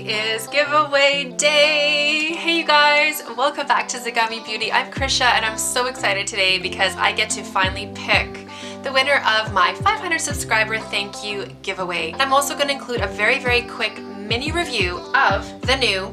is giveaway day! Hey you guys, welcome back to Zegami Beauty. I'm Krysia and I'm so excited today because I get to finally pick the winner of my 500 subscriber thank you giveaway. I'm also going to include a very quick mini review of the new,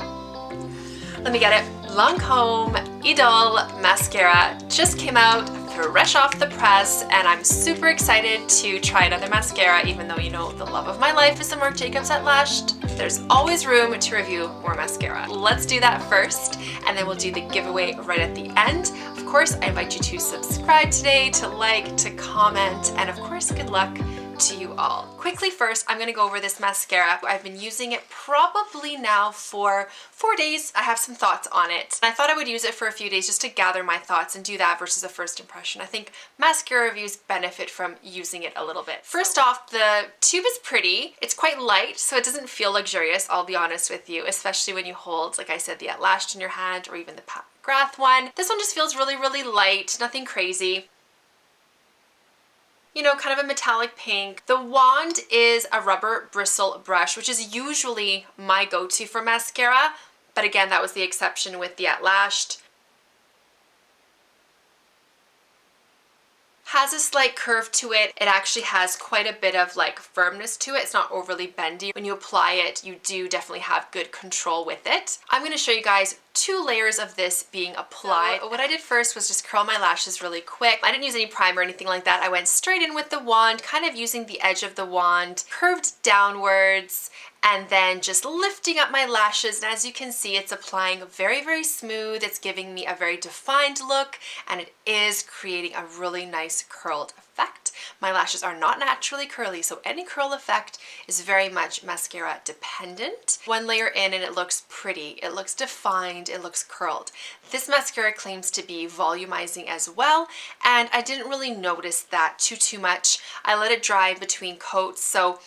let me get it, Lancome Idole Mascara. Just came out fresh off the press and I'm super excited to try another mascara, even though you know the love of my life is the Marc Jacobs At Lash'd. There's always room to review more mascara. Let's do that first and then we'll do the giveaway right at the end. Of course, I invite you to subscribe today, to like, to comment, and of course, good luck to you all. Quickly first, I'm going to go over this mascara. I've been using it probably now for 4 days. I have some thoughts on it. I thought I would use it for a few days just to gather my thoughts and do that versus a first impression. I think mascara reviews benefit from using it a little bit. First off, the tube is pretty. It's quite light, so it doesn't feel luxurious, I'll be honest with you, especially when you hold, like I said, the At Lash'd in your hand or even the Pat McGrath one. This one just feels really light, nothing crazy. You know, kind of a metallic pink. The wand is a rubber bristle brush, which is usually my go-to for mascara, but again, that was the exception with the At Lash'd. Has a slight curve to it. It actually has quite a bit of like firmness to it. It's not overly bendy. When you apply it, you do definitely have good control with it. I'm going to show you guys 2 layers of this being applied. So what I did first was just curl my lashes really quick. I didn't use any primer or anything like that. I went straight in with the wand, kind of using the edge of the wand, curved downwards, and then just lifting up my lashes. And as you can see, it's applying very smooth. It's giving me a very defined look, and it is creating a really nice curled effect. My lashes are not naturally curly, so any curl effect is very much mascara dependent. 1 layer in and it looks pretty. It looks defined. It looks curled. This mascara claims to be volumizing as well, and I didn't really notice that too much. I let it dry between coats, so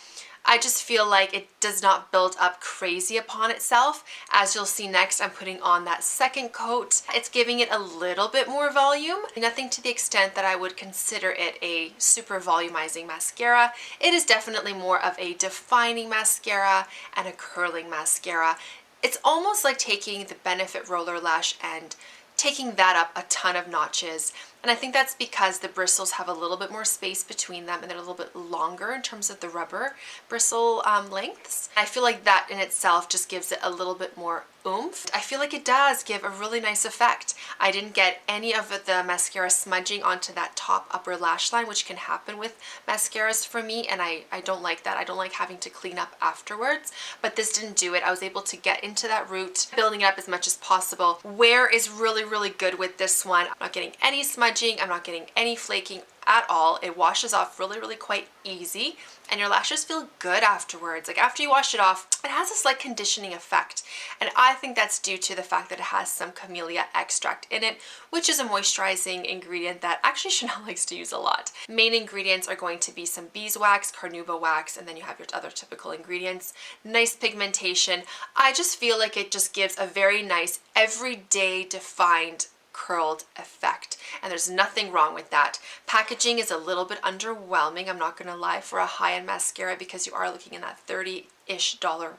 I just feel like it does not build up crazy upon itself. As you'll see next, I'm putting on that second coat. It's giving it a little bit more volume. Nothing to the extent that I would consider it a super volumizing mascara. It is definitely more of a defining mascara and a curling mascara. It's almost like taking the Benefit Roller Lash and taking that up a ton of notches. And I think that's because the bristles have a little bit more space between them and they're a little bit longer in terms of the rubber bristle lengths. I feel like that in itself just gives it a little bit more oomph. I feel like it does give a really nice effect. I didn't get any of the mascara smudging onto that top upper lash line, which can happen with mascaras for me, and I don't like that. I don't like having to clean up afterwards, but this didn't do it. I was able to get into that root, building it up as much as possible. Wear is really good with this one. I'm not getting any smudging. I'm not getting any flaking at all. It washes off really quite easy, and your lashes feel good afterwards. Like after you wash it off, it has a slight conditioning effect, and I think that's due to the fact that it has some camellia extract in it, which is a moisturizing ingredient that actually Chanel likes to use a lot. Main ingredients are going to be some beeswax, carnauba wax, and then you have your other typical ingredients. Nice pigmentation. I just feel like it just gives a very nice everyday defined curled effect, and there's nothing wrong with that. Packaging is a little bit underwhelming, I'm not gonna lie, for a high-end mascara, because you are looking in that $30-ish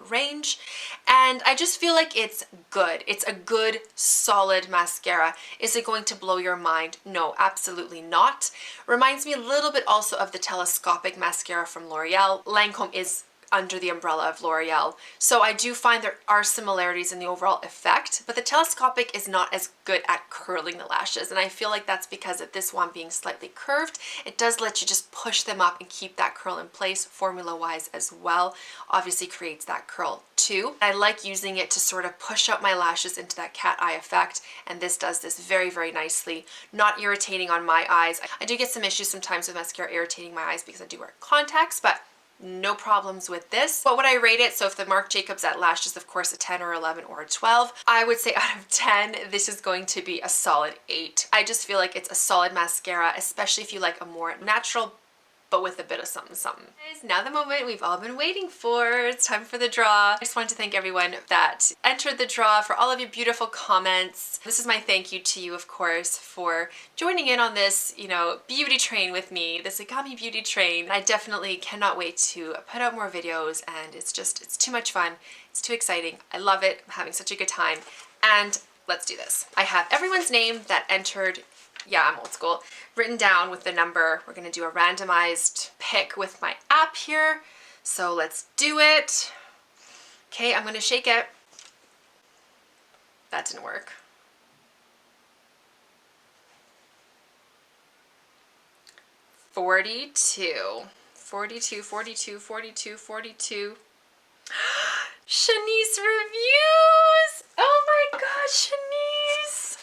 range, and I just feel like it's good. It's a good solid mascara. Is it going to blow your mind? No, absolutely not. Reminds me a little bit also of the telescopic mascara from L'Oreal. Lancome is under the umbrella of L'Oreal. So I do find there are similarities in the overall effect, but the telescopic is not as good at curling the lashes. And I feel like that's because of this one being slightly curved. It does let you just push them up and keep that curl in place formula-wise as well. Obviously creates that curl too. I like using it to sort of push up my lashes into that cat eye effect, and this does this very nicely. Not irritating on my eyes. I do get some issues sometimes with mascara irritating my eyes because I do wear contacts, but no problems with this. What would I rate it? So if the Marc Jacobs At Lash'd is of course a 10 or 11 or a 12, I would say out of 10, this is going to be a solid 8. I just feel like it's a solid mascara, especially if you like a more natural but with a bit of something something. Now the moment we've all been waiting for. It's time for the draw. I just wanted to thank everyone that entered the draw, for all of your beautiful comments. This is my thank you to you, of course, for joining in on this, you know, beauty train with me, this Zegami Beauty Train. I definitely cannot wait to put out more videos, and it's too much fun. It's too exciting. I love it. I'm having such a good time. And let's do this. I have everyone's name that entered, yeah, I'm old school, written down with the number. We're gonna do a randomized pick with my app here. So let's do it. Okay, I'm gonna shake it. That didn't work. $42. Shanice reviews! Oh my gosh, Shanice!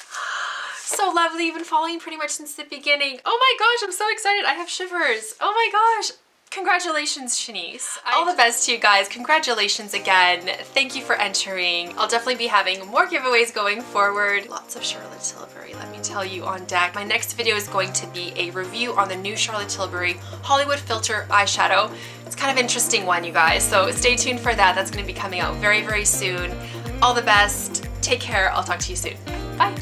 So lovely. You've been following pretty much since the beginning. Oh my gosh, I'm so excited. I have shivers. Oh my gosh. Congratulations, Shanice. All the best to you guys. Congratulations again. Thank you for entering. I'll definitely be having more giveaways going forward. Lots of Charlotte Tilbury, let me tell you, on deck. My next video is going to be a review on the new Charlotte Tilbury Hollywood Filter eyeshadow. It's kind of an interesting one, you guys, so stay tuned for that. That's going to be coming out very, very soon. All the best. Take care. I'll talk to you soon. Bye.